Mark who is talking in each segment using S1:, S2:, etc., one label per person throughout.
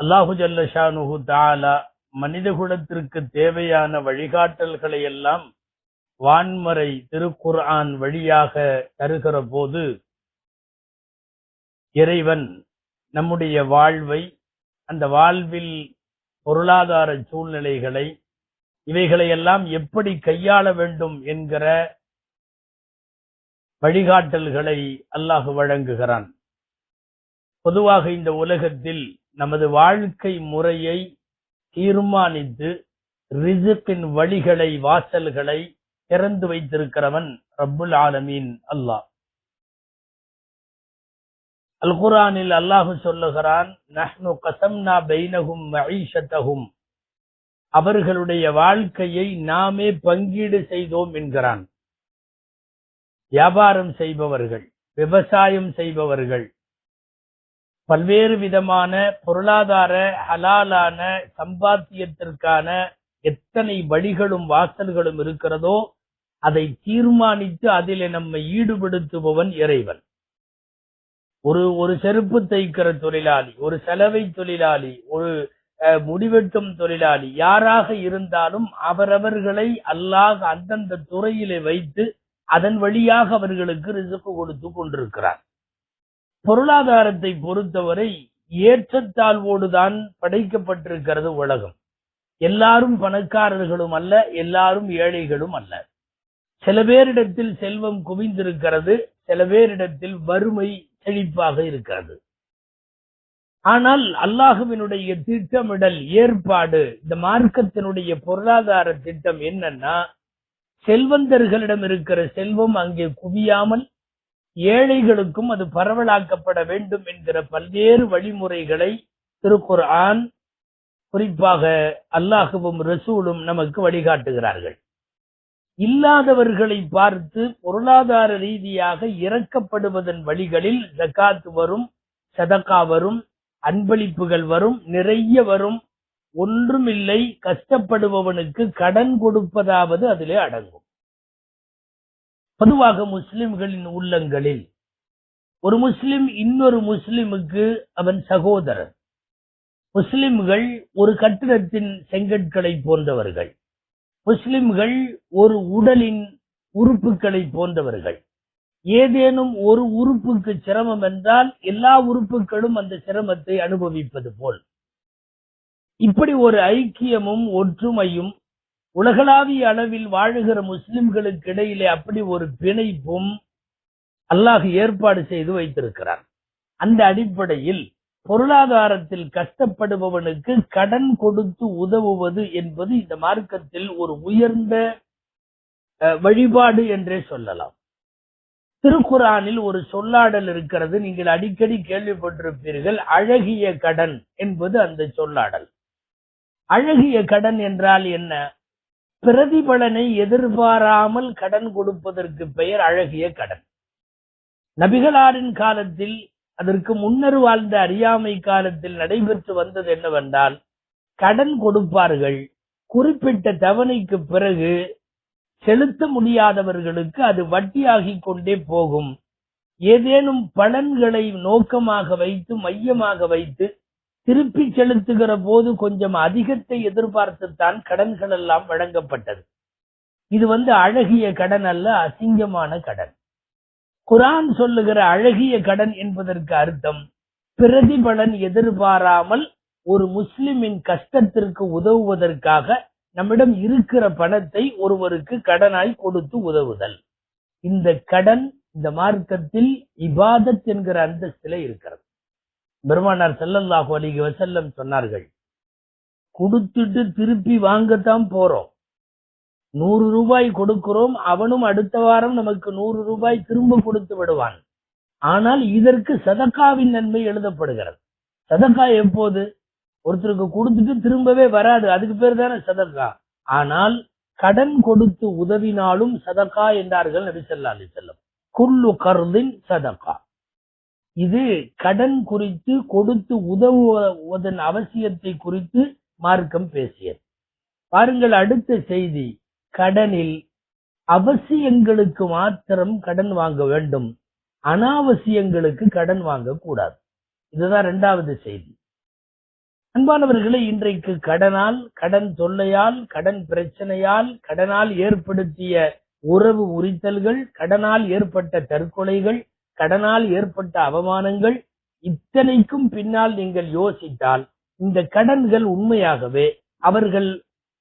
S1: அல்லாஹு ஜல்ல ஷானுஹு தஆலா மனித குலத்திற்கு தேவையான வழிகாட்டல்களை எல்லாம் வான்மறை திருக்குர்ஆன் வழியாக தருகிற போது இறைவன் நம்முடைய வாழ்வை, அந்த வாழ்வில் பொருளாதார சூழ்நிலைகளை, இவைகளையெல்லாம் எப்படி கையாள வேண்டும் என்கிற வழிகாட்டல்களை அல்லாஹ் வழங்குகிறான். பொதுவாக இந்த உலகத்தில் நமது வாழ்க்கை முறையை தீர்மானித்து ரிஸ்கின் வழிகளை, வாசல்களை திறந்து வைத்திருக்கிறவன் ரப்புல் ஆலமீன் அல்லாஹ். அல் குர்ஆனில் அல்லாஹ் சொல்லுகிறான், நஹ்னு கஸம்னா பைனஹும் மஈஷத்தஹும், அவர்களுடைய வாழ்க்கையை நாமே பங்கீடு செய்தோம் என்கிறான். வியாபாரம் செய்பவர்கள், விவசாயம் செய்பவர்கள், பல்வேறு விதமான பொருளாதார ஹலாலான சம்பாத்தியத்திற்கான எத்தனை வழிகளும் வாசல்களும் இருக்கிறதோ அதை தீர்மானித்து அதிலே நம்மை ஈடுபடுத்துபவன் இறைவன். ஒரு செருப்பு தைக்கிற தொழிலாளி, ஒரு சலவை தொழிலாளி, ஒரு முடிவெட்டும் தொழிலாளி, யாராக இருந்தாலும் அவரவர்களை அல்லாஹ் அந்தந்த துறையிலே வைத்து அதன் வழியாக அவர்களுக்கு ரிஸ்க் கொடுத்து கொண்டிருக்கிறார். பொருளாதாரத்தை பொறுத்தவரை ஏற்றத்தாழ்வோடுதான் படைக்கப்பட்டிருக்கிறது உலகம். எல்லாரும் பணக்காரர்களும் அல்ல, எல்லாரும் ஏழைகளும் அல்ல. சில பேரிடத்தில் செல்வம் குவிந்திருக்கிறது, சில பேரிடத்தில் வறுமை செழிப்பாக இருக்கிறது. ஆனால் அல்லாஹுவினுடைய திட்டமிடல், ஏற்பாடு, இந்த மார்க்கத்தினுடைய பொருளாதார திட்டம் என்னன்னா, செல்வந்தர்களிடம் இருக்கிற செல்வம் அங்கே குவியாமல் ஏழைகளுக்கும் அது பரவலாக்கப்பட வேண்டும் என்கிற பல்வேறு வழிமுறைகளை திருக்குர்ஆன், குறிப்பாக அல்லாஹுவும் ரசூலும் நமக்கு வழிகாட்டுகிறார்கள். இல்லாதவர்களை பார்த்து பொருளாதார ரீதியாக இறக்கப்படுவதன் வழிகளில் ஜகாத் வரும், சதகா வரும், அன்பளிப்புகள் வரும், நிறைய வரும். ஒன்றுமில்லை, கஷ்டப்படுபவனுக்கு கடன் கொடுப்பதாவது அதிலே அடங்கும். பொதுவாக முஸ்லிம்களின் உள்ளங்களில் ஒரு முஸ்லிம் இன்னொரு முஸ்லிமுக்கு அவன் சகோதரன். முஸ்லிம்கள் ஒரு கட்டிடத்தின் செங்கற்களை போன்றவர்கள். முஸ்லிம்கள் ஒரு உடலின் உறுப்புகளை போன்றவர்கள். ஏதேனும் ஒரு உறுப்புக்கு சிரமம் என்றால் எல்லா உறுப்புகளும் அந்த சிரமத்தை அனுபவிப்பது போல், இப்படி ஒரு ஐக்கியமும் ஒற்றுமையும் உலகளாவிய அளவில் வாழுகிற முஸ்லிம்களுக்கு இடையிலே அப்படி ஒரு பிணைப்பும் அல்லாஹ் ஏற்பாடு செய்து வைத்திருக்கிறார். அந்த அடிப்படையில் பொருளாதாரத்தில் கஷ்டப்படுபவனுக்கு கடன் கொடுத்து உதவுவது என்பது இந்த மார்க்கத்தில் ஒரு உயர்ந்த வழிபாடு என்றே சொல்லலாம். திருக்குர்ஆனில் ஒரு சொல்லாடல் இருக்கிறது, நீங்கள் அடிக்கடி கேள்விப்பட்டிருப்பீர்கள். அழகிய கடன் என்பது அந்த சொல்லாடல். அழகிய கடன் என்றால் என்ன? பிரதிபலனை எதிர்பாராமல் கடன் கொடுப்பதற்கு பெயர் அழகிய கடன். நபிகளாரின் காலத்தில், அதற்கு முன்னர் வாழ்ந்த அறியாமை காலத்தில் நடைபெற்று வந்தது என்னவென்றால், கடன் கொடுப்பார்கள். குறிப்பிட்ட தவணைக்கு பிறகு செலுத்த முடியாதவர்களுக்கு அது வட்டியாகி கொண்டே போகும். ஏதேனும் பலன்களை நோக்கமாக வைத்து, மையமாக வைத்து திருப்பி செலுத்துகிற போது கொஞ்சம் அதிகத்தை எதிர்பார்த்துத்தான் கடன்கள் எல்லாம் வழங்கப்பட்டது. இது அழகிய கடன் அல்ல, அசிங்கமான கடன். குர்ஆன் சொல்லுகிற அழகிய கடன் என்பதற்கு அர்த்தம், பிரதிபலன் எதிர்பாராமல் ஒரு முஸ்லிமின் கஷ்டத்திற்கு உதவுவதற்காக நம்மிடம் இருக்கிற பணத்தை ஒருவருக்கு கடனாய் கொடுத்து உதவுதல். இந்த கடன் இந்த மார்க்கத்தில் இபாதத் என்கிற அந்தஸ்திலே இருக்கிறது. பெருமானார் ஸல்லல்லாஹு அலைஹி வஸல்லம் சொன்னார்கள், கொடுத்துட்டு திருப்பி வாங்கத்தான் போறோம். 100 ரூபாய் கொடுக்கிறோம், அவனும் அடுத்த வாரம் நமக்கு 100 ரூபாய் திரும்ப கொடுத்து விடுவான். ஆனால் இதற்கு சதகாவின் நன்மை எழுதப்படுகிறது. சதகா எப்போது? ஒருத்தருக்கு கொடுத்துட்டு திரும்பவே வராது, அதுக்கு பேர் தானே சதகா. ஆனால் கடன் கொடுத்து உதவினாலும் சதகா என்றார்கள் நபி ஸல்லல்லாஹு அலைஹி வஸல்லம். குல்லு கர்தின் சதகா. இது கடன் குறித்து, கொடுத்து உதவுவதன் அவசியத்தை குறித்து மார்க்கம் பேசியது. பாருங்கள், அடுத்த செய்தி, கடனில் அவசியங்களுக்கு மாத்திரம் கடன் வாங்க வேண்டும், அனாவசியங்களுக்கு கடன் வாங்க கூடாது. இதுதான் இரண்டாவது செய்தி. அன்பானவர்களே, இன்றைக்கு கடனால், கடன் தொல்லையால், கடன் பிரச்சனையால், கடனால் ஏற்படுத்திய உறவு உரித்தல்கள், கடனால் ஏற்பட்ட தற்கொலைகள், கடனால் ஏற்பட்ட அவமானங்கள், இத்தனைக்கும் பின்னால் நீங்கள் யோசித்தால் இந்த கடன்கள் உண்மையாகவே அவர்கள்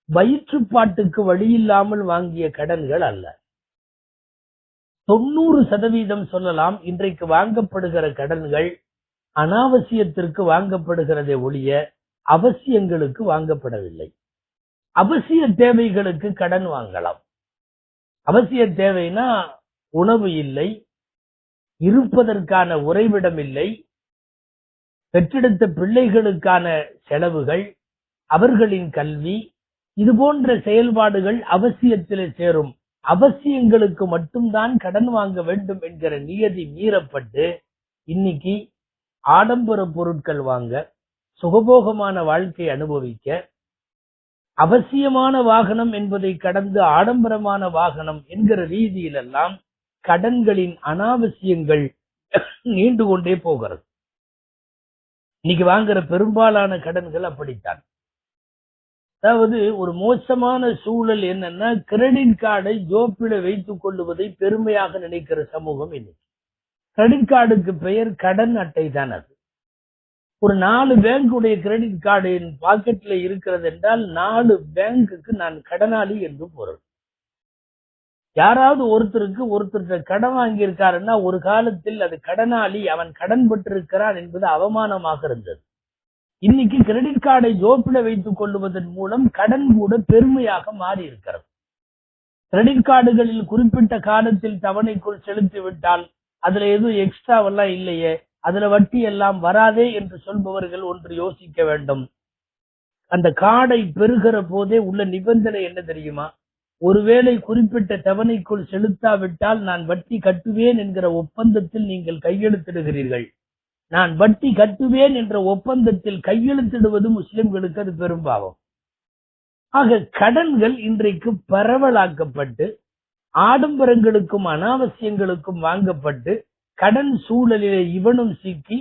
S1: வயிற்றுப்பாட்டுக்கு வழியில்லாமல் வாங்கிய கடன்கள் அல்ல. 90% சொல்லலாம் இன்றைக்கு வாங்கப்படுகிற கடன்கள் அனாவசியத்திற்கு வாங்கப்படுகிறதே ஒழிய அவசியங்களுக்கு வாங்கப்படவில்லை. அவசிய தேவைகளுக்கு கடன் வாங்கலாம். அவசிய தேவைனா உணவு இல்லை, இருப்பதற்கான உறைவிடம் இல்லை, பெற்றெடுத்த பிள்ளைகளுக்கான செலவுகள், அவர்களின் கல்வி, இது போன்ற செயல்பாடுகள் அவசியத்திலே சேரும். அவசியங்களுக்கு மட்டும்தான் கடன் வாங்க வேண்டும் என்கிற நியதி மீறப்பட்டு இன்னைக்கு ஆடம்பர பொருட்கள் வாங்க, சுகபோகமான வாழ்க்கை அனுபவிக்க, அவசியமான வாகனம் என்பதை கடந்து ஆடம்பரமான வாகனம் என்கிற ரீதியிலெல்லாம் கடன்களின் அனாவசியங்கள் நீண்டு கொண்டே போகிறது. இன்னைக்கு வாங்குற பெரும்பாலான கடன்கள் அப்படித்தான். அதாவது ஒரு மோசமான சூழல் என்னன்னா, கிரெடிட் கார்டை ஜோப்பில வைத்துக் கொள்ளுவதை பெருமையாக நினைக்கிற சமூகம் இன்னைக்கு. கிரெடிட் கார்டுக்கு பெயர் கடன் அட்டை தான். அது ஒரு 4 பேங்குடைய கிரெடிட் கார்டு என் பாக்கெட்ல இருக்கிறது என்றால் 4 பேங்குக்கு நான் கடனாளி என்று பொருள். யாராவது ஒருத்தருக்கு கடன் வாங்கி இருக்காருன்னா ஒரு காலத்தில் அது கடனாளி, அவன் கடன் பட்டிருக்கிறான் என்பது அவமானமாக இருந்தது. இன்னைக்கு கிரெடிட் கார்டை ஜோப்பில வைத்துக் கொள்வதன் மூலம் கடன் கூட பெருமையாக மாறி இருக்கிறது. கிரெடிட் கார்டுகளில் குறிப்பிட்ட காலத்தில் தவணைக்குள் செலுத்தி விட்டால் அதுல எதுவும் எக்ஸ்ட்ராவெல்லாம் இல்லையே, அதுல வட்டி எல்லாம் வராதே என்று சொல்பவர்கள் ஒன்று யோசிக்க வேண்டும். அந்த கார்டை பெறுகிற போதே உள்ள நிபந்தனை என்ன தெரியுமா? ஒருவேளை குறிப்பிட்ட தவணைக்குள் செலுத்தாவிட்டால் நான் வட்டி கட்டுவேன் என்கிற ஒப்பந்தத்தில் நீங்கள் கையெழுத்திடுகிறீர்கள். நான் வட்டி கட்டுவேன் என்ற ஒப்பந்தத்தில் கையெழுத்திடுவது முஸ்லிம்களுக்கு அது பெரும்பாவம். ஆக கடன்கள் இன்றைக்கு பரவலாக்கப்பட்டு ஆடம்பரங்களுக்கும் அனாவசியங்களுக்கும் வாங்கப்பட்டு கடன் சூழலிலே இவனும் சிக்கி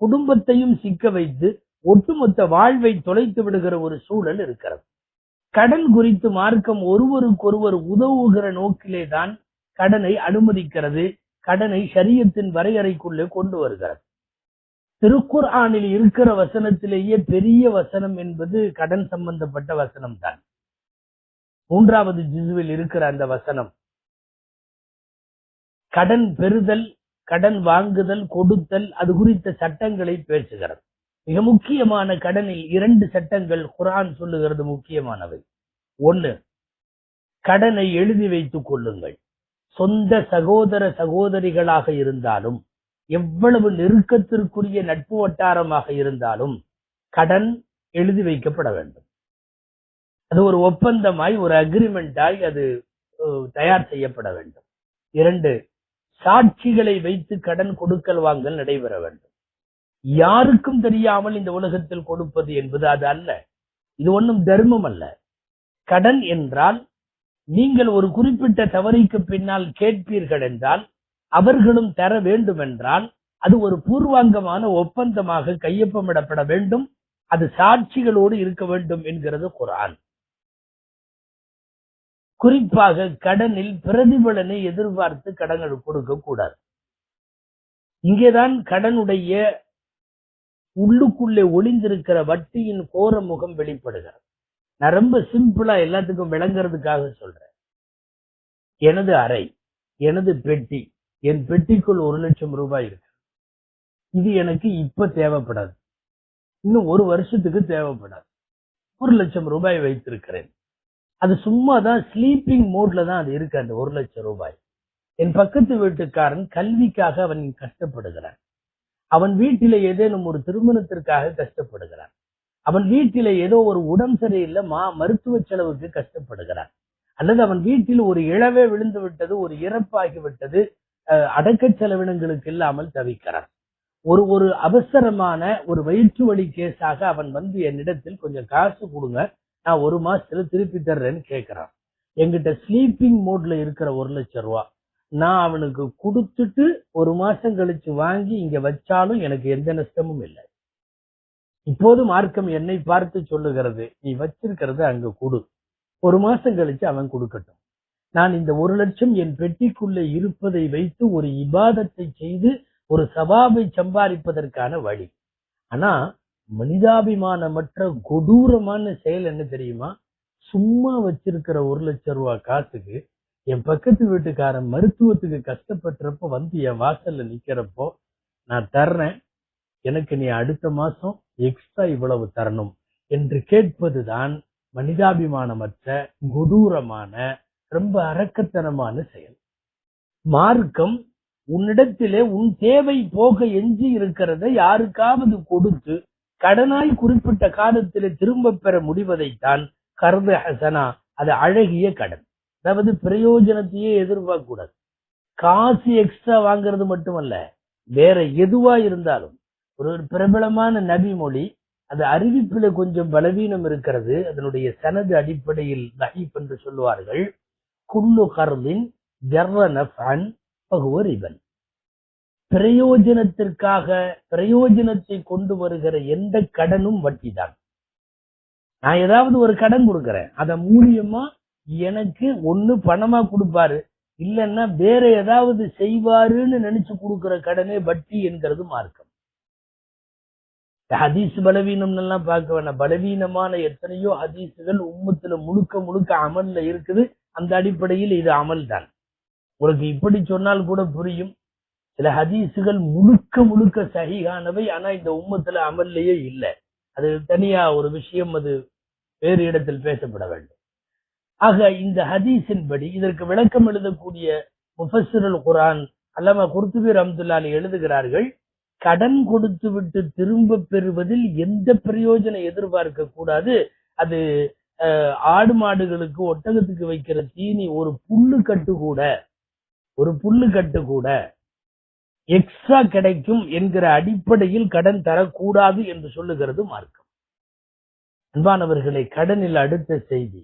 S1: குடும்பத்தையும் சிக்க வைத்து ஒட்டுமொத்த வாழ்வை தொலைத்து விடுகிற ஒரு சூழல் இருக்கிறது. கடன் குறித்து மார்க்கம் ஒருவருக்கொருவர் உதவுகிற நோக்கிலே தான் கடனை அனுமதிக்கிறது, கடனை ஷரியத்தின் வரையறைக்குள்ளே கொண்டு வருகிறது. திருக்குர்ஆனில் இருக்கிற வசனத்திலேயே பெரிய வசனம் என்பது கடன் சம்பந்தப்பட்ட வசனம் தான். 3வது ஜுஸ்வில் இருக்கிற அந்த வசனம் கடன் பெறுதல், கடன் வாங்குதல், கொடுத்தல், அது குறித்த சட்டங்களை பேசுகிறது. மிக முக்கியமான கடனில் 2 சட்டங்கள் குர்ஆன் சொல்லுகிறது முக்கியமானவை. 1, கடனை எழுதி வைத்துக் கொள்ளுங்கள். சொந்த சகோதர சகோதரிகளாக இருந்தாலும், எவ்வளவு நெருக்கத்திற்குரிய நட்பு வட்டாரமாக இருந்தாலும் கடன் எழுதி வைக்கப்பட வேண்டும். அது ஒரு ஒப்பந்தமாய், ஒரு அக்ரிமெண்டாய் அது தயார் செய்யப்பட வேண்டும். 2, சாட்சிகளை வைத்து கடன் கொடுக்கல் வாங்கல் நடைபெற வேண்டும். யாருக்கும் தெரியாமல் இந்த உலகத்தில் கொடுப்பது என்பது அது அல்ல. இது ஒன்றும் தர்மம் அல்ல. கடன் என்றால் நீங்கள் ஒரு குறிப்பிட்ட தவறைக்கு பின்னால் கேட்பீர்கள் என்றால், அவர்களும் தர வேண்டும் என்றால், அது ஒரு பூர்வாங்கமான ஒப்பந்தமாக கையொப்பமிடப்பட வேண்டும். அது சாட்சிகளோடு இருக்க வேண்டும் என்கிறது குர்ஆன். குறிப்பாக கடனில் பிரதிபலனை எதிர்பார்த்து கடன்கள் கொடுக்க கூடாது. இங்கேதான் கடனுடைய உள்ளுக்குள்ளே ஒளிந்திருக்கிற வட்டியின் கோர முகம் வெளிப்படுகிறது. நான் ரொம்ப சிம்பிளா எல்லாத்துக்கும் விளங்குறதுக்காக சொல்றேன். எனது அறை, எனது பெட்டி, என் பெட்டிக்குள் 1 லட்சம் ரூபாய் இருக்கு. இது எனக்கு இப்ப தேவைப்படாது, இன்னும் 1 வருஷத்துக்கு தேவைப்படாது. 1 லட்சம் ரூபாய் வைத்திருக்கிறேன். அது சும்மா தான் ஸ்லீப்பிங் மோட்ல தான் அது இருக்கு. அந்த 1 லட்சம் ரூபாய் என் பக்கத்து வீட்டுக்காரன் கல்விக்காக அவன் கஷ்டப்படுகிறான். அவன் வீட்டில ஏதேனும் ஒரு திருமணத்திற்காக கஷ்டப்படுகிறான். அவன் வீட்டில ஏதோ ஒரு உடம்பு சரியில்லை, மருத்துவ செலவுக்கு கஷ்டப்படுகிறான். அல்லது அவன் வீட்டில் ஒரு இழவே விழுந்து விட்டது, ஒரு இறப்பாகி விட்டது, அடக்க செலவினங்களுக்கு இல்லாமல் தவிக்கிறான். ஒரு அவசரமான ஒரு வயிற்று வலி கேஸாக அவன் வந்து என்னிடத்தில் கொஞ்சம் காசு கொடுங்க, நான் 1 மாசத்துல திருப்பி தர்றேன்னு கேட்கிறான். என்கிட்ட ஸ்லீப்பிங் மோட்ல இருக்கிற 1 லட்சம் ரூபாய் நான் அவனுக்கு கொடுத்துட்டு 1 மாசம் கழிச்சு வாங்கி இங்க வச்சாலும் எனக்கு எந்த நஷ்டமும் இல்லை. இப்போது மார்க்கம் என்னை பார்த்து சொல்லுகிறது, நீ வச்சிருக்கிறது அங்க கொடு, 1 மாசம் கழிச்சு அவன் கொடுக்கட்டும். நான் இந்த 1 லட்சம் என் பெட்டிக்குள்ள இருப்பதை வைத்து ஒரு இபாதத்தை செய்து ஒரு சவாபை சம்பாதிப்பதற்கான வழி. ஆனா மனிதாபிமானமற்ற கொடூரமான செயல் என்ன தெரியுமா? சும்மா வச்சிருக்கிற 1 லட்சம் ரூபாய் காசுக்கு என் பக்கத்து வீட்டுக்காரன் மருத்துவத்துக்கு கஷ்டப்பட்டுறப்ப வந்து என் வாசல்ல நிக்கிறப்போ, நான் தர்றேன், எனக்கு நீ அடுத்த மாசம் எக்ஸ்ட்ரா இவ்வளவு தரணும் என்று கேட்பதுதான் மனிதாபிமானமற்ற கொடூரமான ரொம்ப அரக்கத்தனமான செயல். மார்க்கம் உன்னிடத்திலே உன் தேவை போக எஞ்சி இருக்கிறத யாருக்காவது கொடுத்து கடனாய் குறிப்பிட்ட காலத்திலே திரும்ப பெற முடிவதைத்தான் கர்து ஹசனா, அது அழகிய கடன். அதாவது பிரயோஜனத்தையே எதிர்பார்க்க கூடாது. காசு எக்ஸ்ட்ரா வாங்குறது மட்டுமல்ல, வேற எதுவா இருந்தாலும். ஒரு பிரபலமான நபி மொழி, அது அறிவிப்பில கொஞ்சம் பலவீனம் இருக்கிறது, அதனுடைய சனது அடிப்படையில் தஹீப் என்று சொல்லுவார்கள். குல்லு கர்தின் ஜர்ர நஃபன் ஃபஹுவ ரிபன். பிரயோஜனத்திற்காக பிரயோஜனத்தை கொண்டு வருகிற எந்த கடனும் வட்டிதான். நான் ஏதாவது ஒரு கடன் கொடுக்கறேன், அத மூலியமா எனக்கு ஒண்ணு பணமா கொடுப்பாரு, இல்லைன்னா வேற ஏதாவது செய்வாருன்னு நினைச்சு கொடுக்கிற கடனே வட்டி என்கிறது மார்க்கம். ஹதீஸ் பலவீனம் எல்லாம் பார்க்க வேணாம். பலவீனமான எத்தனையோ ஹதீஸுகள் உம்மத்துல முழுக்க முழுக்க அமல்ல இருக்குது. அந்த அடிப்படையில் இது அமல் தான். உங்களுக்கு இப்படி சொன்னால் கூட புரியும். சில ஹதீஸுகள் முழுக்க முழுக்க சஹீஹானவை, ஆனா இந்த உம்மத்துல அமல்லையே இல்லை. அது தனியா ஒரு விஷயம், அது வேறு இடத்தில் பேசப்பட வேண்டும். ஆக இந்த ஹதீஸின் படி இதற்கு விளக்கம் எழுதக்கூடிய முஃபஸ்ஸிருல் குர்ஆன் அல்லாமா குர்துபி ரஹ்மத்துல்லாஹி எழுதுகிறார்கள், கடன் கொடுத்து விட்டு திரும்ப பெறுவதில் எந்த பிரயோஜனம் எதிர்பார்க்க கூடாது. அது ஆடு மாடுகளுக்கு ஒட்டகத்துக்கு வைக்கிற தீனி ஒரு புல்லு கட்டு கூட எக்ஸ்ட்ரா கிடைக்கும் என்கிற அடிப்படையில் கடன் தரக்கூடாது என்று சொல்லுகிறது மார்க்கம். அன்பானவர்களை, கடனில் அடுத்த செய்தி,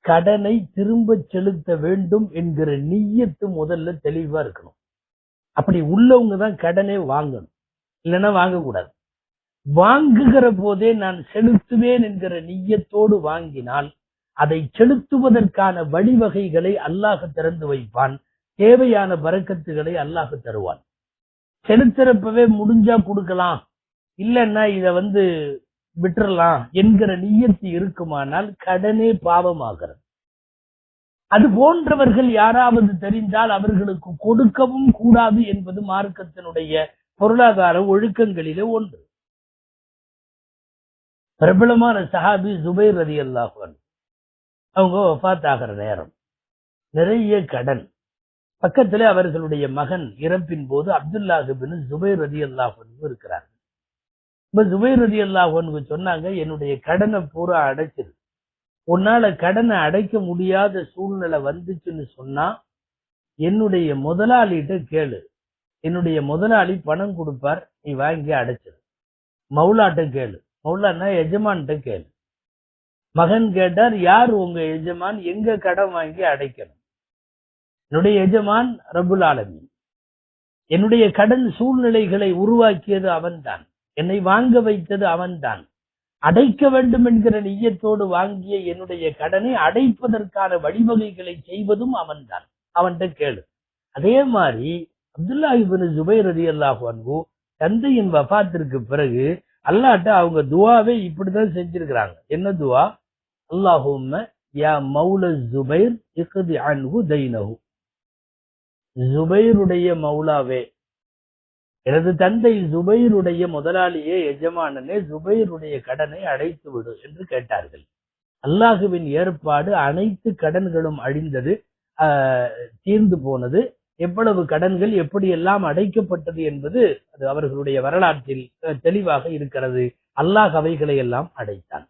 S1: கடனை திரும்ப செலுத்த வேண்டும் என்கிற நிய்யத்து முதல்ல தெளிவா இருக்கணும். அப்படி உள்ளவங்க தான் கடனே வாங்கணும், இல்லைன்னா வாங்கக்கூடாது. வாங்குகிற போதே நான் செலுத்துவேன் என்கிற நிய்யத்தோடு வாங்கினால் அதை செலுத்துவதற்கான வழிவகைகளை அல்லாஹ் திறந்து வைப்பான். தேவையான பரக்கத்துகளை அல்லாஹ் தருவான். செலுத்துறப்பவே முடிஞ்சா கொடுக்கலாம், இல்லைன்னா இத விட்டுறலாம் என்கிற நிய்யத்து இருக்குமானால் கடனே பாவமாகிறது. அது போன்றவர்கள் யாராவது தெரிந்தால் அவர்களுக்கு கொடுக்கவும் கூடாது என்பது மார்க்கத்தினுடைய பொருளாதார ஒழுக்கங்களிலே ஒன்று. பிரபலமான சஹாபி ஜுபைர் ரலியல்லாஹு அன்ஹு, அவங்க வஃபாத் ஆகிற நேரம், நிறைய கடன். பக்கத்துல அவர்களுடைய மகன் இறப்பின் போது அப்துல்லாஹ் இப்னு ஜுபைர் ரலியல்லாஹு அன்ஹு இருக்கிறார். இப்ப ஜுபைர் ரலியல்லாஹு அன்ஹு சொன்னாங்க, என்னுடைய கடனை பூரா அடைச்சிரு, உன்னால கடனை அடைக்க முடியாத சூழ்நிலை வந்துச்சுன்னு சொன்னா என்னுடைய முதலாளிகிட்ட கேளு, என்னுடைய முதலாளி பணம் கொடுப்பார், நீ வாங்கி அடைச்சிரு. மௌலாட்ட கேளு, மௌலான்னா எஜமான்கிட்ட கேளு. மகன் கேட்டார், யார் உங்க எஜமான், எங்க கடன் வாங்கி அடைக்கணும்? என்னுடைய எஜமான் ரப்புல் ஆலமீன். என்னுடைய கடன் சூழ்நிலைகளை உருவாக்கியது அவன்தான், என்னை வாங்க வைத்தது அவன்தான். அடைக்க வேண்டும் என்கிற நிய்யத்தோடு வாங்கிய என்னுடைய கடனை அடைப்பதற்கான வழிவகைகளை செய்வதும் அவன்தான், அவன்கிட்ட கேளு. அதே மாதிரி அப்துல்லாஹ் இப்னு ஜுபைர் ரலியல்லாஹு அன்ஹு தந்தையின் வஃபாத்திற்கு பிறகு அல்லாஹ்ட்ட அவங்க துஆவை இப்படிதான் செஞ்சிருக்கிறாங்க. என்ன துஆ? அல்லாஹும்ம யா மௌல ஜுபைர் இக்தி அன்ஹு தைனஹு. ஜுபைருடைய மௌலாவே, எனது தந்தை ஜுபைருடைய முதலாளியே, எஜமானனே, ஜுபைருடைய கடனை அடைத்து விடு என்று கேட்டார்கள். அல்லாஹுவின் ஏற்பாடு, அனைத்து கடன்களும் அழிந்தது, தீர்ந்து போனது. எவ்வளவு கடன்கள் எப்படியெல்லாம் அடைக்கப்பட்டது என்பது அது அவர்களுடைய வரலாற்றில் தெளிவாக இருக்கிறது. அல்லாஹ் அவைகளை எல்லாம் அடைத்தான்.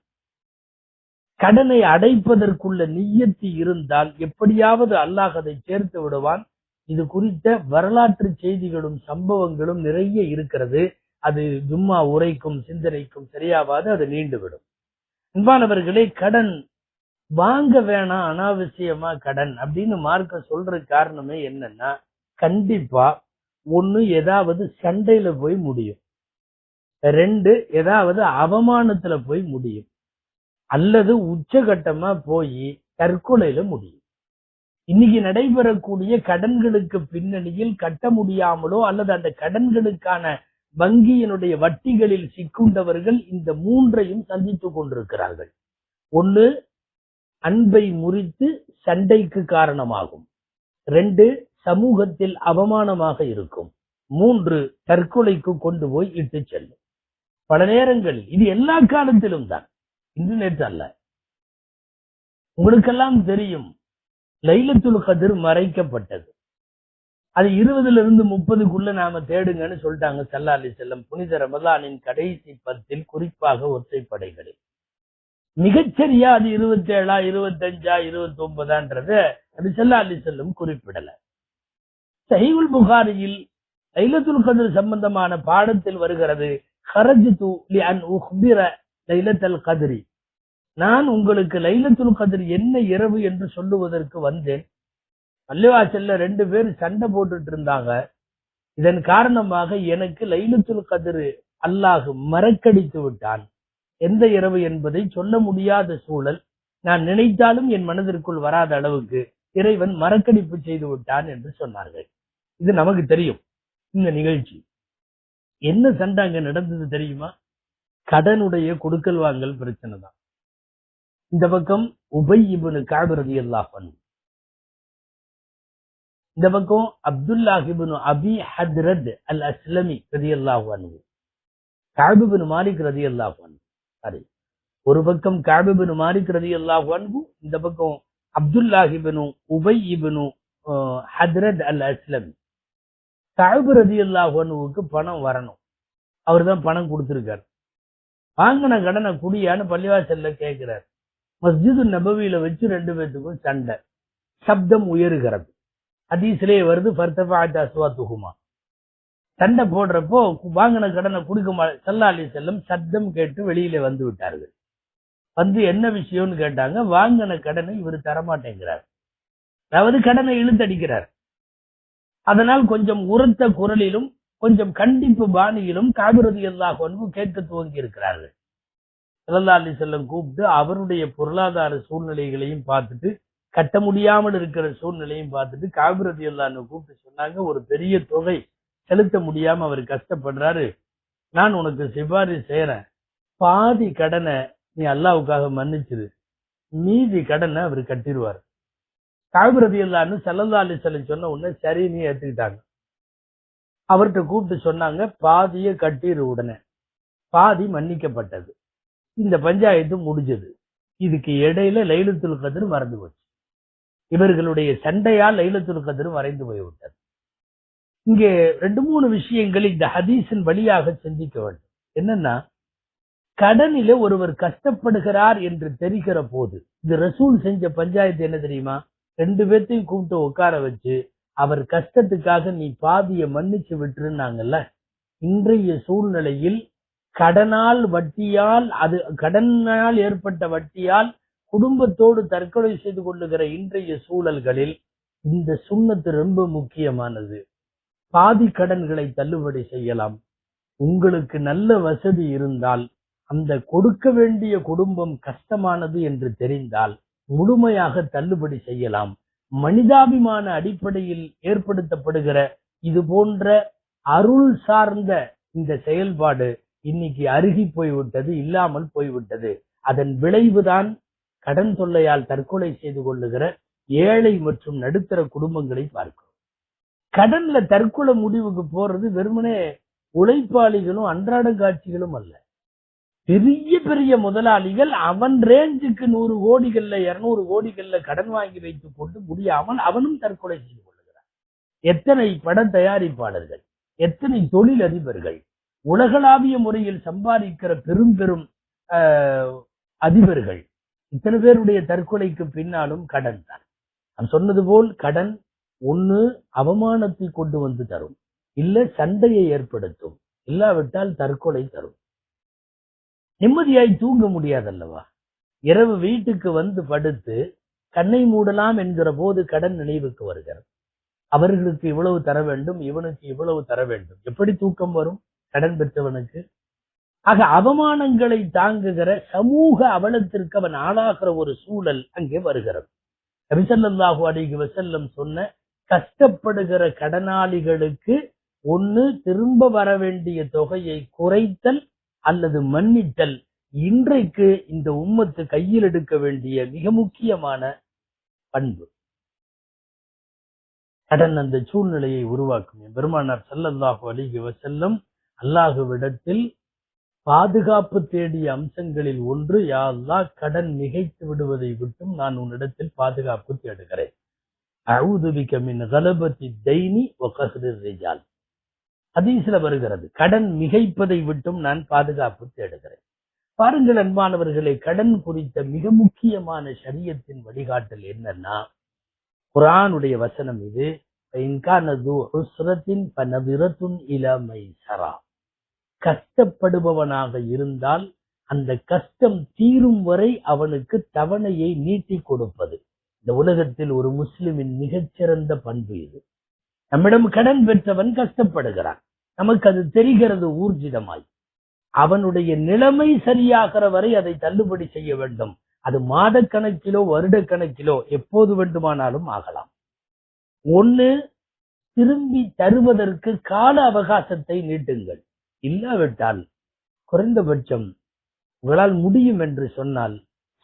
S1: கடனை அடைப்பதற்குள்ள நிய்யத்து இருந்தால் எப்படியாவது அல்லாஹ் அதை சேர்த்து விடுவான். இது குறித்த வரலாற்று செய்திகளும் சம்பவங்களும் நிறைய இருக்கிறது. அது ஜும்மா உரைக்கும் சிந்தனைக்கும் சரியாவாது, அது நீண்டுவிடும். அன்பானவர்களே, கடன் வாங்க வேணாம், அனாவசியமா கடன் அப்படின்னு மார்க்க சொல்ற காரணமே என்னன்னா, கண்டிப்பா ஒண்ணு ஏதாவது சண்டையில போய் முடியும். 2 ஏதாவது அவமானத்துல போய் முடியும், அல்லது உச்சகட்டமா போய் தற்கொலையில முடியும். இன்னைக்கு நடைபெறக்கூடிய கடன்களுக்கு பின்னணியில் கட்ட முடியாமலோ அல்லது அந்த கடன்களுக்கான வங்கியினுடைய வட்டிகளில் சிக்குண்டவர்கள் இந்த 3ஐயும் சந்தித்துக் கொண்டிருக்கிறார்கள். 1, அன்பை முறித்து சண்டைக்கு காரணமாகும். 2, சமூகத்தில் அவமானமாக இருக்கும். 3, தற்கொலைக்கு கொண்டு போய் இட்டு செல்லும். பல நேரங்களில் இது எல்லா காலத்திலும் தான், இன்று நேற்று அல்ல. உங்களுக்கெல்லாம் தெரியும், லைலத்துல் கத்ர் மறைக்கப்பட்டது. அது 20லிருந்து 30க்குள்ள நாம தேடுங்கன்னு சொல்லிட்டாங்க ஸல்லல்லாஹு அலைஹி வஸல்லம். புனித ரமலானின் கடைசி 10ல், குறிப்பாக ஒற்றைப்படைகளில். மிகச்சரியா அது 27, 25, 29ன்றத நபி ஸல்லல்லாஹு அலைஹி வஸல்லம் குறிப்பிடல. சஹீஹுல் புகாரியில் லைலத்துல் கத்ர் சம்பந்தமான பாடத்தில் வருகிறது, ஹரஜ்து லிஅன் உக்பிர லைலத்துல் கத்ரி, நான் உங்களுக்கு லைலத்துல் கத்ர் என்ன இரவு என்று சொல்லுவதற்கு வந்தேன். பள்ளிவாசல்ல 2 பேர் சண்டை போட்டுட்டு இருந்தாங்க. இதன் காரணமாக எனக்கு லைலத்துல் கத்ர் அல்லாஹ் மறக்கடித்து விட்டான். எந்த இரவு என்பதை சொல்ல முடியாத சூழல், நான் நினைத்தாலும் என் மனதிற்குள் வராத அளவுக்கு இறைவன் மறக்கடிப்பு செய்து விட்டான் என்று சொன்னார்கள். இது நமக்கு தெரியும். இந்த நிகழ்ச்சி என்ன சண்டை அங்க நடந்தது தெரியுமா? கடனுடைய கொடுக்கல் வாங்கல் பிரச்சனை தான். இந்த பக்கம் உபை இப்னு கஅப் ரலியல்லாஹு அன்ஹு, இந்த பக்கம் அப்துல்லாஹ் இப்னு அபி ஹத்ரத் அல் அஸ்லமி ரலியல்லாஹு அன்ஹு, கஅப் இப்னு மாலிக் ரலியல்லாஹு அன்ஹு. சரி, ஒரு பக்கம் கஅப் இப்னு மாலிக் ரலியல்லாஹு அன்ஹு, இந்த பக்கம் அப்துல்லாஹ் இப்னு உபை இப்னு ஹத்ரத் அல் அஸ்லமி. கஅப் ரலியல்லாஹு அன்ஹுவுக்கு பணம் வரணும், அவர்தான் பணம் கொடுத்திருக்கார். வாங்கின கடனை குடியான்னு பள்ளிவாசல்ல கேட்கிறார். மஸ்ஜிது நபவியில வச்சு 2 பேத்துக்கும் சண்டை, சப்தம் உயருகிறது. ஹதீஸ்லே வருது, ஃபர்தஃபஅத் அஸ்வாத்துஹுமா. சண்டை போடுறப்போ வாங்கின கடனை கொடுக்க ஸல்லல்லாஹு அலைஹி வஸல்லம் சத்தம் கேட்டு வெளியில வந்து விட்டார்கள். வந்து என்ன விஷயம்னு கேட்டாங்க. வாங்கின கடனை இவர் தரமாட்டேங்கிறார், அதாவது கடனை இழுத்தடிக்கிறார். அதனால் கொஞ்சம் உரத்த குரலிலும் கொஞ்சம் கண்டிப்பு பாணியிலும் கஅப் ரலியல்லாஹு அன்ஹு கேட்க துவங்கி இருக்கிறார்கள். ஸல்லல்லாஹு அலைஹி வஸல்லம் கூப்பிட்டு அவருடைய பொருளாதார சூழ்நிலைகளையும் பார்த்துட்டு, கட்ட முடியாமல் இருக்கிற சூழ்நிலையும் பார்த்துட்டு கஅப் ரலியல்லாஹு அன்ஹு கூப்பிட்டு சொன்னாங்க, ஒரு பெரிய தொகை செலுத்த முடியாம அவர் கஷ்டப்படுறாரு, நான் உனக்கு சிபாரிசு செய்யறேன், பாதி கடனை நீ அல்லாஹ்வுக்காக மன்னிச்சிரு, மீதி கடனை அவர் கட்டிடுவார். கஅப் ரலியல்லாஹு அன்ஹு ஸல்லல்லாஹு அலைஹி வஸல்லம் சொன்ன உடனே சரின்னு ஏத்துக்கிட்டாங்க. அவர்கிட்ட கூப்பிட்டு சொன்னாங்க, பாதியை கட்டிரு, உடனே பாதி மன்னிக்கப்பட்டது. இந்த பஞ்சாயத்து முடிஞ்சது. இதுக்கு இடையில லைலத்துல் கத்ர் மறந்து போச்சு. இவர்களுடைய சண்டையால் லைலத்துல் கத்ர் மறைந்து போய்விட்டது. இங்கே 2-3 விஷயங்கள் இந்த ஹதீஸின் வழியாக சிந்திக்க வேண்டும். என்னன்னா, கடனிலே ஒருவர் கஷ்டப்படுகிறார் என்று தெரிகிற போது, இது ரசூல் செஞ்ச பஞ்சாயத்து என்ன தெரியுமா? 2 பேர்த்தையும் கூப்பிட்டு உட்கார வச்சு, அவர் கஷ்டத்துக்காக நீ பாதியை மன்னிச்சு விட்டுருந்தாங்கல்ல. இன்றைய சூழ்நிலையில் கடனால் வட்டியால், அது கடனால் ஏற்பட்ட வட்டியால் குடும்பத்தோடு தற்கொலை செய்து கொள்ளுகிற இன்றைய சூழல்களில் இந்த சுன்னத்து ரொம்ப முக்கியமானது. பாதி கடன்களை தள்ளுபடி செய்யலாம். உங்களுக்கு நல்ல வசதி இருந்தால், அந்த கொடுக்க வேண்டிய குடும்பம் கஷ்டமானது என்று தெரிந்தால் முழுமையாக தள்ளுபடி செய்யலாம். மனிதாபிமான அடிப்படையில் ஏற்படுத்தப்படுகிற இது போன்ற அருள் சார்ந்த இந்த செயல்பாடு இன்னைக்கு அருகி போய்விட்டது, இல்லாமல் போய்விட்டது. அதன் விளைவுதான் கடன் தொல்லையால் தற்கொலை செய்து கொள்ளுகிற ஏழை மற்றும் நடுத்தர குடும்பங்களை பார்க்கிறோம். கடன்ல தற்கொலை முடிவுக்கு போறது வெறுமனே உழைப்பாளிகளும் அன்றாட காட்சிகளும் அல்ல. பெரிய பெரிய முதலாளிகள் அவன் ரேஞ்சுக்கு 100 கோடிகள்ல 200 கோடிகள்ல கடன் வாங்கி வைத்துக் கொண்டு முடியாமல் அவனும் தற்கொலை செய்து கொள்ளுகிறான். எத்தனை பட தயாரிப்பாளர்கள், எத்தனை தொழில் அதிபர்கள், உலகளாவிய முறையில் சம்பாதிக்கிற பெரும் பெரும் அதிபர்கள், இத்தனை பேருடைய தற்கொலைக்கு பின்னாலும் கடன் தான். நான் சொன்னது போல் கடன் ஒண்ணு அவமானத்தை கொண்டு வந்து தரும், இல்ல சண்டையை ஏற்படுத்தும், இல்லாவிட்டால் தற்கொலை தரும். நிம்மதியாய் தூங்க முடியாதல்லவா? இரவு வீட்டுக்கு வந்து படுத்து கண்ணை மூடலாம் என்கிற போது கடன் நினைவுக்கு வருகிறது. அவர்களுக்கு இவ்வளவு தர வேண்டும், இவனுக்கு இவ்வளவு தர வேண்டும். எப்படி தூக்கம் வரும் கடன் பெற்றவனுக்கு? ஆக அவமானங்களை தாங்குகிற சமூக அவலத்திற்கு அவன் ஆளாகிற ஒரு சூழல் அங்கே வருகிறது. நபி ஸல்லல்லாஹு அலைஹி வஸல்லம் சொன்ன கஷ்டப்படுகிற கடனாளிகளுக்கு ஒன்று திரும்ப வர வேண்டிய தொகையை குறைத்தல் அல்லது மன்னித்தல் இன்றைக்கு இந்த உம்மத்து கையில் எடுக்க வேண்டிய மிக முக்கியமான பண்பு. கடன் அந்த சூழ்நிலையை உருவாக்கும். பெருமானார் ஸல்லல்லாஹு அலைஹி வஸல்லம் அல்லாஹ்விடத்தில் பாதுகாப்பு தேடிய அம்சங்களில் ஒன்று, யா அல்லாஹ் கடன் மிகைத்து விடுவதை விட்டும் நான் உன்னிடத்தில் பாதுகாப்பு தேடுகிறேன். அஊது பிக மின் கலபத்தி தைனி வ கஹ்ரிர் ரிஜால். ஹதீஸ்ல வருகிறது, கடன் மிகைப்பதை விட்டும் நான் பாதுகாப்பு தேடுகிறேன். பாருங்கள் அன்பானவர்களே, கடன் குறித்த மிக முக்கியமான ஷரியத்தின் வழிகாட்டல் என்னன்னா, குர்ஆனுடைய வசனம் இது, இன் கான து உஸ்ரத்தின் ஃபநதிரத்துன் இலா மைஸரா. கஷ்டப்படுபவனாக இருந்தால் அந்த கஷ்டம் தீரும் வரை அவனுக்கு தவணையை நீட்டி கொடுப்பது இந்த உலகத்தில் ஒரு முஸ்லிமின் மிகச்சிறந்த பண்பு இது. நம்மிடம் கடன் பெற்றவன் கஷ்டப்படுகிறான், நமக்கு அது தெரிகிறது ஊர்ஜிதமாய். அவனுடைய நிலைமை சரியாகிற வரை அதை தள்ளுபடி செய்ய வேண்டும். அது மாத கணக்கிலோ வருட கணக்கிலோ எப்போது வேண்டுமானாலும் ஆகலாம். ஒன்று, திரும்பி தருவதற்கு கால அவகாசத்தை நீட்டுங்கள். இல்லாவிட்டால் குறைந்தபட்சம் உங்களால் முடியும் என்று சொன்னால்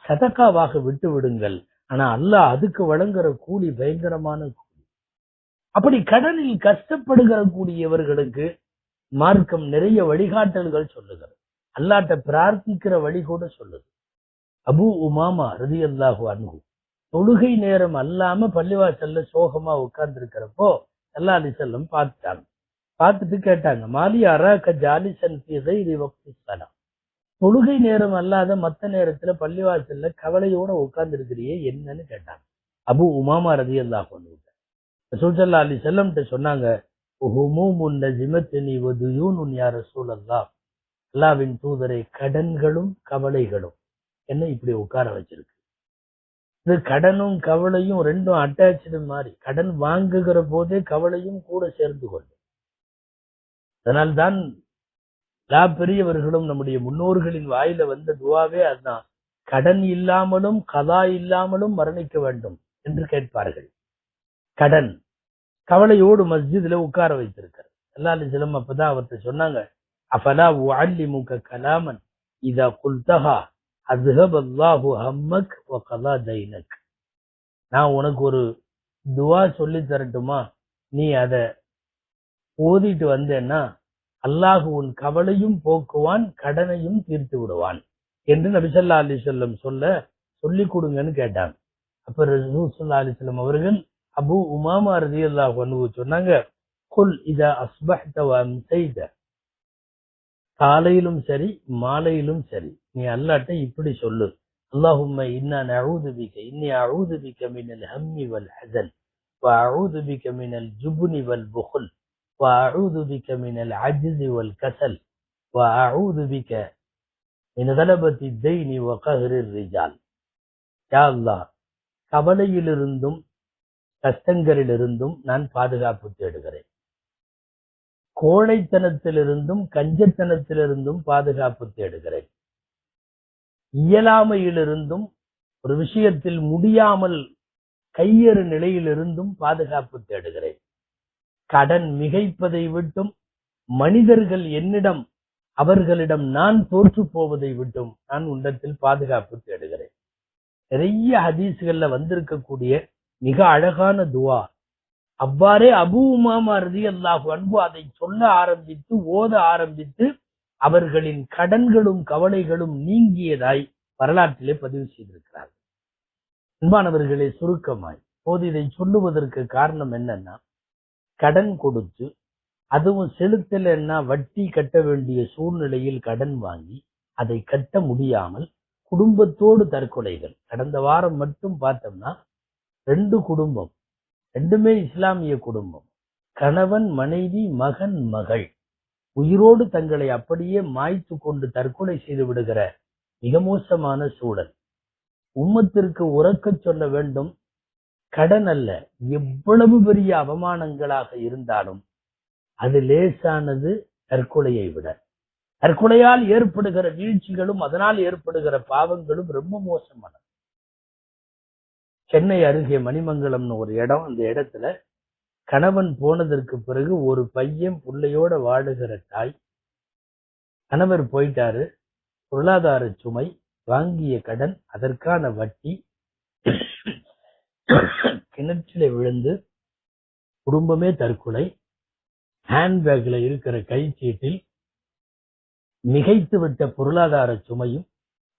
S1: சதகாவாக விட்டு விடுங்கள். ஆனா அல்லாஹ் அதுக்கு வழங்குற கூலி பயங்கரமான கூலி. அப்படி கடனில் கஷ்டப்படுகிற கூடியவர்களுக்கு மார்க்கம் நிறைய வழிகாட்டல்கள் சொல்லுகிறது. அல்லாஹ்ட்ட பிரார்த்திக்கிற வழி கூட சொல்லுது. அபூ உமாமா ரலியல்லாஹு அன்ஹு தொழுகை நேரம் அல்லாம பள்ளிவாசல்ல சோகமா உட்கார்ந்து இருக்கிறப்போ ஸல்லல்லாஹு அலைஹி வஸல்லம் பார்த்தாங்க. பார்த்துட்டு கேட்டாங்க, மாலி அராக ஜாலிசன் ஃபீ கைரி வக்தி ஸலா. தொழுகை நேரம் அல்லாத மத்த நேரத்துல பள்ளிவாசல்ல கவலையோட உட்கார்ந்து இருக்கிறியே என்னன்னு கேட்டாங்க. அபூ உமாமா ரலியல்லாஹு அன்ஹு ரசூல் ஸல்லல்லாஹு அலைஹி வஸல்லம் சொன்னாங்க, ஹுமூமுன் லஜிமத்னி வ துயூனுன் யா ரசூலல்லாஹ். அல்லாஹ்வின் தூதரே, கடன்களும் கவலைகளும் என்ன இப்படி உட்கார வச்சிருக்கு. இது கடனும் கவலையும் ரெண்டும் அட்டாச்சு மாதிரி. கடன் வாங்குகிற போதே கவலையும் கூட சேர்ந்து கொள்ளும். அதனால்தான் பெரியவர்களும் நம்முடைய முன்னோர்களின் வாயில வந்த துவாவே அதுதான், கடன் இல்லாமலும் கதா இல்லாமலும் மரணிக்க வேண்டும் என்று கேட்பார்கள். கடன் கவலையோடு மஸ்ஜித்ல உட்கார வைத்திருக்கார். ஸல்லல்லாஹு அலைஹி வஸல்லம் அப்பதான் அவர்கிட்ட சொன்னாங்க, அஃபலா உஅல்லிமுக கலாமன் இதா குல்தஹா அஸ்ஹப அல்லாஹு ஹம்மக் வ கதா தைனக். நான் உனக்கு ஒரு துவா சொல்லி தரட்டுமா, நீ அதை ஓதிட்டு வந்தேன்னா அல்லாஹ் உன் கவலையும் போக்குவான், கடனையும் தீர்த்து விடுவான் என்று நபி ஸல்லல்லாஹு அலைஹி வஸல்லம் சொல்லி கொடுங்கன்னு கேட்டாங்க. அப்ப ரசூல் ஸல்லல்லாஹு அலைஹி வஸல்லம் அவர்கள் அபூ உமாமா ரலியல்லாஹு அன்ஹு சொன்னாங்க, குல் இதா அஸ்பஹ்த வ அம்சைத. காலையிலும் சரி மாலையிலும் சரி நீ அல்லாஹ்ட்ட இப்படி சொல்லு, அல்லாஹும்ம இன்னா நஊது பிக இன்னி அஊது பிக மினல் ஹம்மி வல் ஹஸன் வ அஊது பிக மினல் ஜுப்னி வல் புக்ல் வ அஊது பிக மினல் அஜ்ஸி வல் கஸல் வ அஊது பிக மின் கலபத்தி தைனி வ கஹ்ரிர் ரிஜால். யா அல்லாஹ், கவலையிலிருந்தும் கஷ்டங்களிலிருந்தும் நான் பாதுகாப்பு தேடுகிறேன். கோழைத்தனத்திலிருந்தும் கஞ்சத்தனத்திலிருந்தும் பாதுகாப்பு தேடுகிறேன். இயலாமையிலிருந்தும் ஒரு விஷயத்தில் முடியாமல் கையேறு நிலையிலிருந்தும் பாதுகாப்பு தேடுகிறேன். கடன் மிகைப்பதை விட்டும் மனிதர்கள் என்னிடம் அவர்களிடம் நான் தோற்று போவதை விட்டும் நான் உன்னிடத்தில் பாதுகாப்பு தேடுகிறேன். நிறைய ஹதீஸ்கள்ல வந்திருக்கக்கூடிய மிக அழகான துவா. அவ்வாறே அபூ உமாமா ரலியல்லாஹு அன்ஹு அதை சொல்ல ஆரம்பித்து ஓத ஆரம்பித்து அவர்களின் கடன்களும் கவலைகளும் நீங்கியதாய் வரலாற்றிலே பதிவு செய்திருக்கிறார்கள். அன்பானவர்களே, சுருக்கமாய் போது இதை சொல்லுவதற்கு காரணம் என்னன்னா, கடன் கொடுத்து அதுவும் செலுத்தலைன்னா வட்டி கட்ட வேண்டிய சூழ்நிலையில் கடன் வாங்கி அதை கட்ட முடியாமல் குடும்பத்தோடு தற்கொலைகள். கடந்த வாரம் மட்டும் பார்த்தோம்னா 2 குடும்பம், ரெண்டுமே இஸ்லாமிய குடும்பம், கணவன் மனைவி மகன் மகள் உயிரோடு தங்களை அப்படியே மாய்த்து கொண்டு தற்கொலை செய்து விடுகிற மிக மோசமான சூழல். உம்மத்திற்கு உறக்கச் சொல்ல வேண்டும், கடன் அல்ல, எவ்வளவு பெரிய அவமானங்களாக இருந்தாலும் அது லேசானது தற்கொலையை விட. தற்கொலையால் ஏற்படுகிற வீழ்ச்சிகளும் அதனால் ஏற்படுகிற பாவங்களும் ரொம்ப மோசமானது. சென்னை அருகே மணிமங்கலம்னு ஒரு இடம். அந்த இடத்துல கணவன் போனதற்கு பிறகு ஒரு பையன் பிள்ளையோட வாழுகிற தாய், கணவர் போயிட்டாரு, பொருளாதார சுமை, வாங்கிய கடன், அதற்கான வட்டி, கிணற்றிலே விழுந்து குடும்பமே தற்கொலை, ஹேண்ட்பேக்ல இருக்கிற கைச்சீட்டில் மிகைத்துவிட்ட பொருளாதார சுமையும்,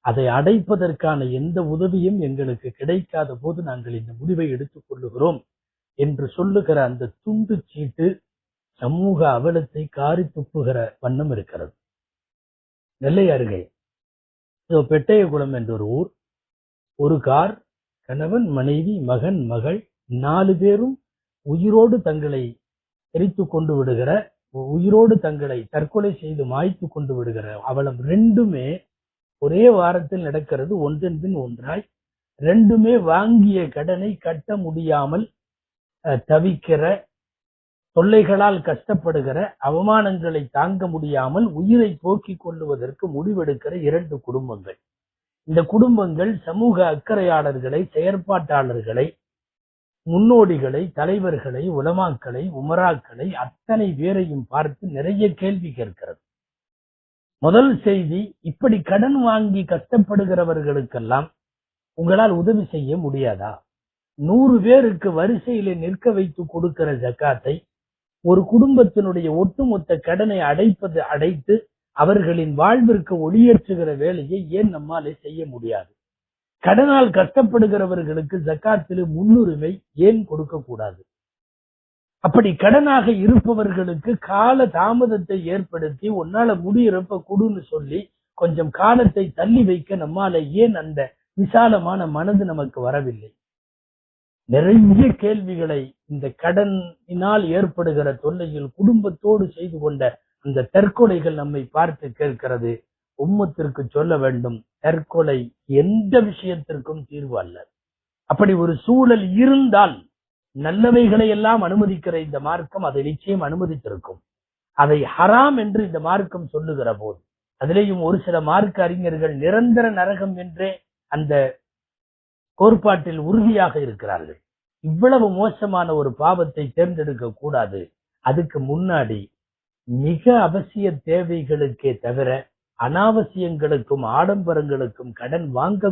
S1: அதை அடைப்பதற்கான எந்த உதவியும் எங்களுக்கு கிடைக்காத போது நாங்கள் இந்த முடிவை எடுத்துக் கொள்ளுகிறோம் என்று சொல்லுகிற அந்த துண்டு சீட்டு சமூக அவலத்தை காரி துப்புகிற வண்ணம் இருக்கிறது. நெல்லை அருகே பெட்டையகுளம் என்ற ஒரு ஊர். ஒரு கார், கணவன், மனைவி, மகன், மகள் 4 பேரும் உயிரோடு தங்களை எரித்துக் கொண்டு விடுகிற, உயிரோடு தங்களை தற்கொலை செய்து மாய்த்து கொண்டு விடுகிற அவலம் ரெண்டுமே ஒரே வாரத்தில் நடக்கிறது. ஒன்றன் பின் ஒன்றாய். ரெண்டுமே வாங்கிய கடனை கட்ட முடியாமல் தவிக்கிற, தொல்லைகளால் கஷ்டப்படுகிற, அவமானங்களை தாங்க முடியாமல் உயிரை போக்கிக் கொள்ளுவதற்கு முடிவெடுக்கிற 2 குடும்பங்கள். இந்த குடும்பங்கள் சமூக அக்கறையாளர்களை, செயற்பாட்டாளர்களை, முன்னோடிகளை, தலைவர்களை, உலமாக்களை, உமராக்களை அத்தனை பேரையும் பார்த்து நிறைய கேள்வி கேட்கிறது. முதல் செய்தி, இப்படி கடன் வாங்கி கஷ்டப்படுகிறவர்களுக்கெல்லாம் உங்களால் உதவி செய்ய முடியாதா? 100 பேருக்கு வரிசையிலே நிற்க வைத்து கொடுக்கிற ஜக்காத்தை ஒரு குடும்பத்தினுடைய ஒட்டுமொத்த கடனை அடைத்து அவர்களின் வாழ்விற்கு ஒளியேற்றுகிற வேலையை ஏன் நம்மாலே செய்ய முடியாது? கடனால் கஷ்டப்படுகிறவர்களுக்கு ஜக்காத்திலே முன்னுரிமை ஏன் கொடுக்க கூடாது? அப்படி கடனாக இருப்பவர்களுக்கு கால தாமதத்தை ஏற்படுத்தி உன்னால முடியிறப்ப கொடுன்னு சொல்லி கொஞ்சம் காலத்தை தள்ளி வைக்க நம்மால ஏன் அந்த விசாலமான மனது நமக்கு வரவில்லை? நிறைய கேள்விகளை இந்த கடனினால் ஏற்படுகிற தொல்லையில் குடும்பத்தோடு செய்து கொண்ட அந்த தற்கொலைகள் நம்மை பார்த்து கேட்கிறது. உம்மத்திற்கு சொல்ல வேண்டும், தற்கொலை எந்த விஷயத்திற்கும் தீர்வு அல்ல. அப்படி ஒரு சூழல் இருந்தால் நல்லவைகளை எல்லாம் அனுமதிக்கிற இந்த மார்க்கம் அதை நிச்சயம் அனுமதித்திருக்கும். அதை ஹராம் என்று இந்த மார்க்கம் சொல்லுகிற போது, அதிலேயும் ஒரு சில மார்க்க அறிஞர்கள் நிரந்தர நரகம் என்றே அந்த கோட்பாட்டில் உறுதியாக இருக்கிறார்கள். இவ்வளவு மோசமான ஒரு பாவத்தை தேர்ந்தெடுக்க கூடாது. அதுக்கு முன்னாடி மிக அவசிய தேவைகளுக்கே தவிர அனாவசியங்களுக்கும் ஆடம்பரங்களுக்கும் கடன் வாங்க